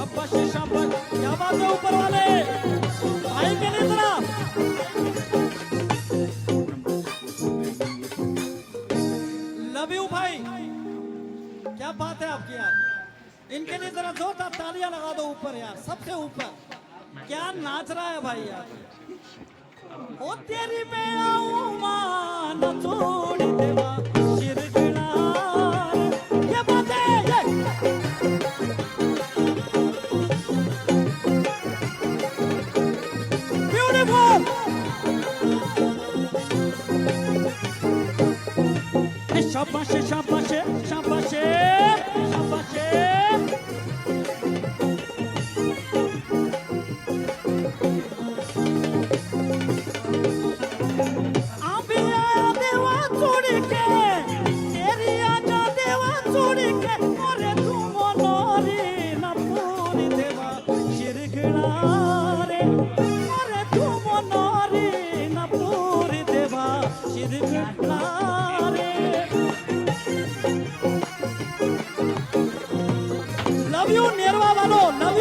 शाबाश शाबाश, क्या बात है ऊपर वाले भाई के लिए जरा लव यू भाई, क्या बात है आपकी यार। इनके लिए जरा जोरदार तालियां लगा दो ऊपर यार, सबसे ऊपर। क्या नाच रहा है भाई यार। ओ तेरी मैं आऊं मान छोड़ देवा शिरगला, ये बात है ये। ब्यूटीफुल, शाबाश शाबाश शाबाश शाबाश। लव यू नेरवा वालों, लव